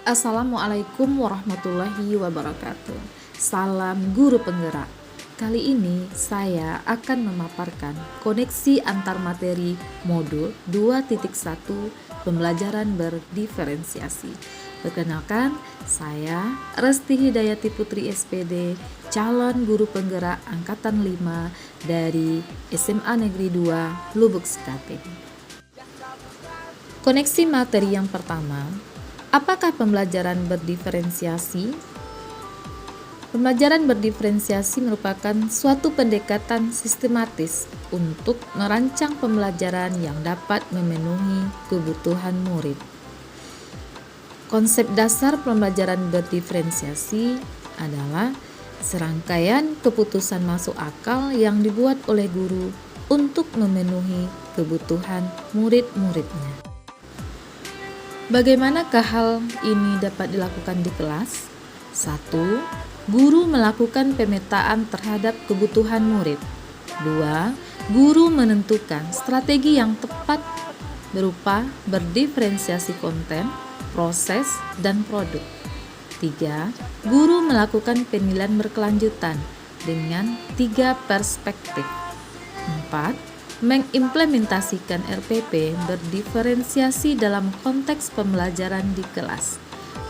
Assalamualaikum warahmatullahi wabarakatuh. Salam guru penggerak. Kali ini saya akan memaparkan koneksi antar materi modul 2.1 pembelajaran berdiferensiasi. Perkenalkan, saya Resti Hidayati Putri SPD, calon guru penggerak angkatan 5 dari SMA Negeri 2 Lubuk Sekate. Koneksi materi yang pertama, apakah pembelajaran berdiferensiasi? Pembelajaran berdiferensiasi merupakan suatu pendekatan sistematis untuk merancang pembelajaran yang dapat memenuhi kebutuhan murid. Konsep dasar pembelajaran berdiferensiasi adalah serangkaian keputusan masuk akal yang dibuat oleh guru untuk memenuhi kebutuhan murid-muridnya. Bagaimanakah hal ini dapat dilakukan di kelas? 1. Guru melakukan pemetaan terhadap kebutuhan murid. 2. Guru menentukan strategi yang tepat berupa berdiferensiasi konten, proses, dan produk. 3. Guru melakukan penilaian berkelanjutan dengan 3 perspektif. 4. Mengimplementasikan RPP berdiferensiasi dalam konteks pembelajaran di kelas.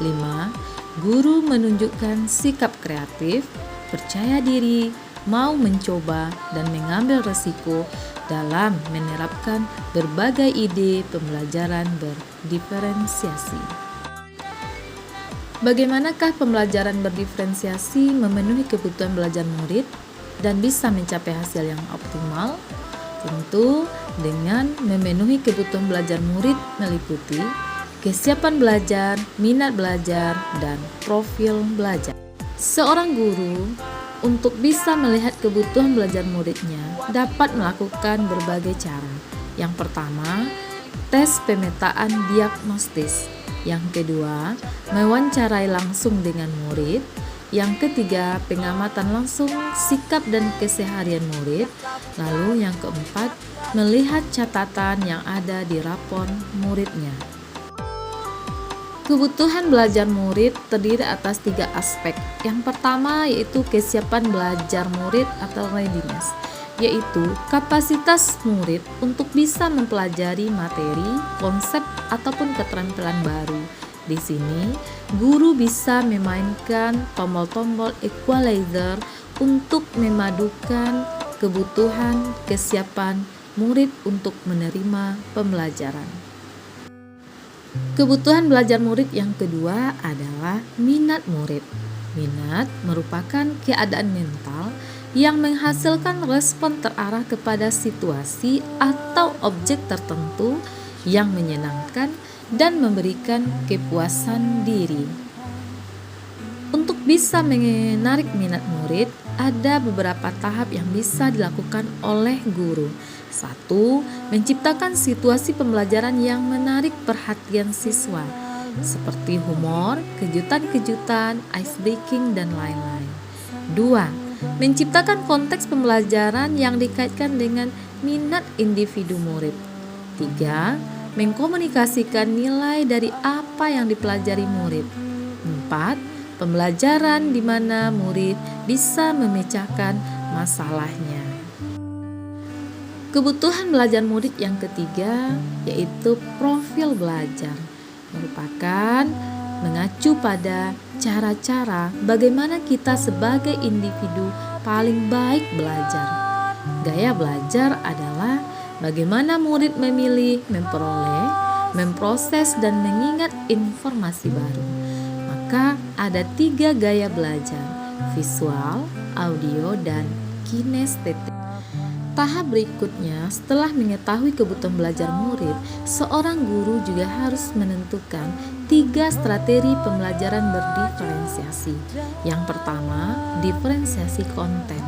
5. Guru menunjukkan sikap kreatif, percaya diri, mau mencoba, dan mengambil resiko dalam menerapkan berbagai ide pembelajaran berdiferensiasi. Bagaimanakah pembelajaran berdiferensiasi memenuhi kebutuhan belajar murid dan bisa mencapai hasil yang optimal? Tentu dengan memenuhi kebutuhan belajar murid meliputi kesiapan belajar, minat belajar, dan profil belajar. Seorang guru untuk bisa melihat kebutuhan belajar muridnya dapat melakukan berbagai cara. Yang pertama, tes pemetaan diagnostis. Yang kedua, mewawancarai langsung dengan murid. Yang ketiga, pengamatan langsung sikap dan keseharian murid. Lalu yang keempat, melihat catatan yang ada di rapor muridnya. Kebutuhan belajar murid terdiri atas 3 aspek. Yang pertama yaitu kesiapan belajar murid atau readiness, yaitu kapasitas murid untuk bisa mempelajari materi, konsep, ataupun keterampilan baru. Di sini, guru bisa memainkan tombol-tombol equalizer untuk memadukan kebutuhan kesiapan murid untuk menerima pembelajaran. Kebutuhan belajar murid yang kedua adalah minat murid. Minat merupakan keadaan mental yang menghasilkan respon terarah kepada situasi atau objek tertentu yang menyenangkan dan memberikan kepuasan diri. Untuk bisa menarik minat murid, ada beberapa tahap yang bisa dilakukan oleh guru. 1. Menciptakan situasi pembelajaran yang menarik perhatian siswa, seperti humor, kejutan-kejutan, ice breaking, dan lain-lain. 2. Menciptakan konteks pembelajaran yang dikaitkan dengan minat individu murid. 3. Mengkomunikasikan nilai dari apa yang dipelajari murid. 4. Pembelajaran di mana murid bisa memecahkan masalahnya. Kebutuhan belajar murid yang ketiga yaitu profil belajar, merupakan mengacu pada cara-cara bagaimana kita sebagai individu paling baik belajar. Gaya belajar adalah bagaimana murid memilih, memperoleh, memproses, dan mengingat informasi baru. Maka ada 3 gaya belajar: visual, audio, dan kinestetik. Tahap berikutnya, setelah mengetahui kebutuhan belajar murid, seorang guru juga harus menentukan 3 strategi pembelajaran berdiferensiasi. Yang pertama, diferensiasi konten,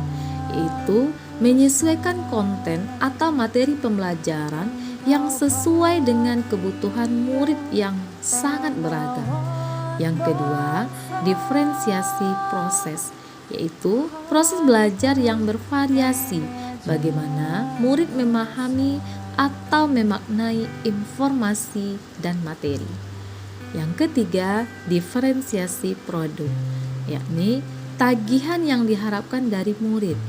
yaitu menyesuaikan konten atau materi pembelajaran yang sesuai dengan kebutuhan murid yang sangat beragam. Yang kedua, diferensiasi proses, yaitu proses belajar yang bervariasi, bagaimana murid memahami atau memaknai informasi dan materi. Yang ketiga, diferensiasi produk, yakni tagihan yang diharapkan dari murid.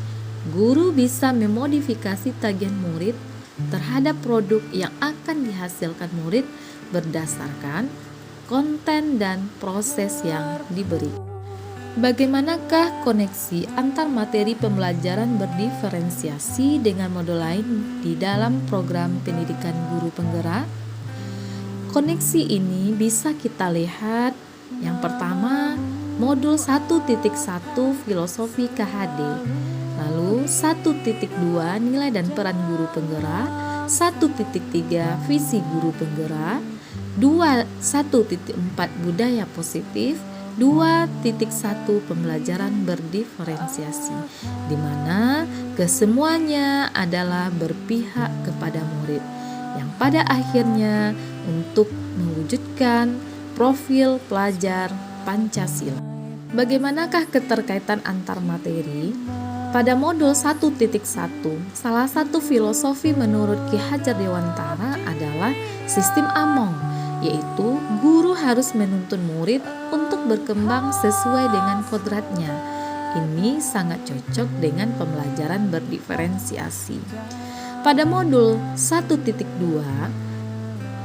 Guru bisa memodifikasi tagihan murid terhadap produk yang akan dihasilkan murid berdasarkan konten dan proses yang diberi. Bagaimanakah koneksi antar materi pembelajaran berdiferensiasi dengan modul lain di dalam program pendidikan guru penggerak? Koneksi ini bisa kita lihat yang pertama modul 1.1 filosofi KHD, lalu 1.2 nilai dan peran guru penggerak, 1.3 visi guru penggerak, 1.4 budaya positif, 2.1 pembelajaran berdiferensiasi, di mana kesemuanya adalah berpihak kepada murid yang pada akhirnya untuk mewujudkan profil pelajar Pancasila. Bagaimanakah keterkaitan antar materi? Pada modul 1.1, salah satu filosofi menurut Ki Hajar Dewantara adalah sistem Among, yaitu guru harus menuntun murid untuk berkembang sesuai dengan kodratnya. Ini sangat cocok dengan pembelajaran berdiferensiasi. Pada modul 1.2,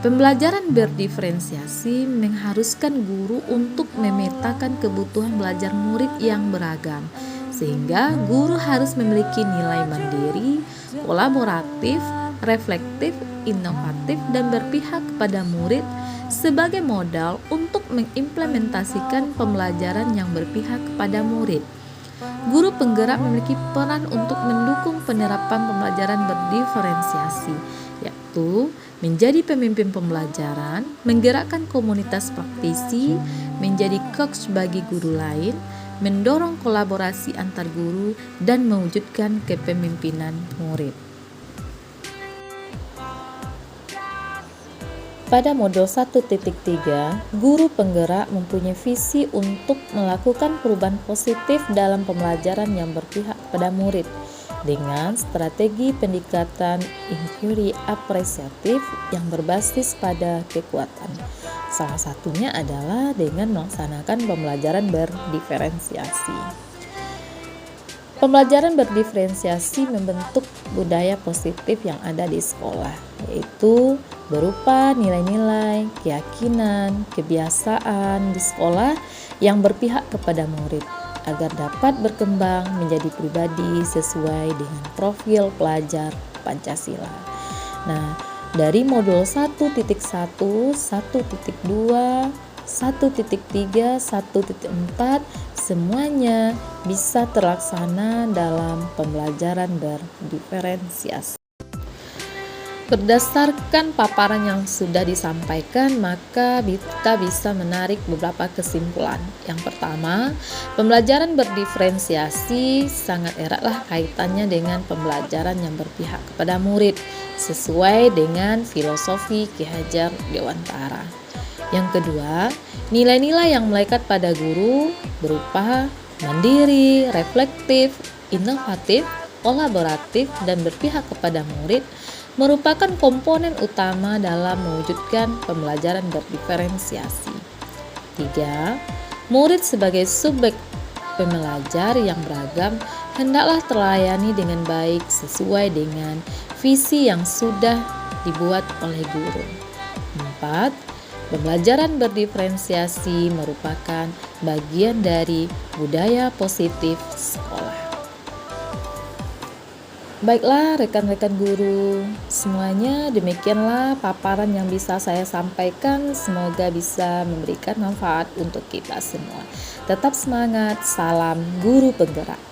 pembelajaran berdiferensiasi mengharuskan guru untuk memetakan kebutuhan belajar murid yang beragam, sehingga guru harus memiliki nilai mandiri, kolaboratif, reflektif, inovatif, dan berpihak kepada murid sebagai modal untuk mengimplementasikan pembelajaran yang berpihak kepada murid. Guru penggerak memiliki peran untuk mendukung penerapan pembelajaran berdiferensiasi, yaitu menjadi pemimpin pembelajaran, menggerakkan komunitas praktisi, menjadi coach bagi guru lain, mendorong kolaborasi antar guru, dan mewujudkan kepemimpinan murid. Pada modul 1.3, guru penggerak mempunyai visi untuk melakukan perubahan positif dalam pembelajaran yang berpihak pada murid dengan strategi pendekatan inquiry apresiatif yang berbasis pada kekuatan. Salah satunya adalah dengan melaksanakan pembelajaran berdiferensiasi. Pembelajaran berdiferensiasi membentuk budaya positif yang ada di sekolah, yaitu berupa nilai-nilai, keyakinan, kebiasaan di sekolah yang berpihak kepada murid agar dapat berkembang menjadi pribadi sesuai dengan profil pelajar Pancasila. Nah, dari modul 1.1, 1.2, 1.3, 1.4 semuanya bisa terlaksana dalam pembelajaran berdiferensiasi. Berdasarkan paparan yang sudah disampaikan, maka kita bisa menarik beberapa kesimpulan. Yang pertama, pembelajaran berdiferensiasi sangat eratlah kaitannya dengan pembelajaran yang berpihak kepada murid, sesuai dengan filosofi Ki Hajar Dewantara. Yang kedua, nilai-nilai yang melekat pada guru berupa mandiri, reflektif, inovatif, kolaboratif, dan berpihak kepada murid merupakan komponen utama dalam mewujudkan pembelajaran berdiferensiasi. 3. Murid sebagai subjek pembelajar yang beragam hendaklah terlayani dengan baik sesuai dengan visi yang sudah dibuat oleh guru. 4. Pembelajaran berdiferensiasi merupakan bagian dari budaya positif sekolah. Baiklah rekan-rekan guru, semuanya demikianlah paparan yang bisa saya sampaikan. Semoga bisa memberikan manfaat untuk kita semua. Tetap semangat, salam guru penggerak.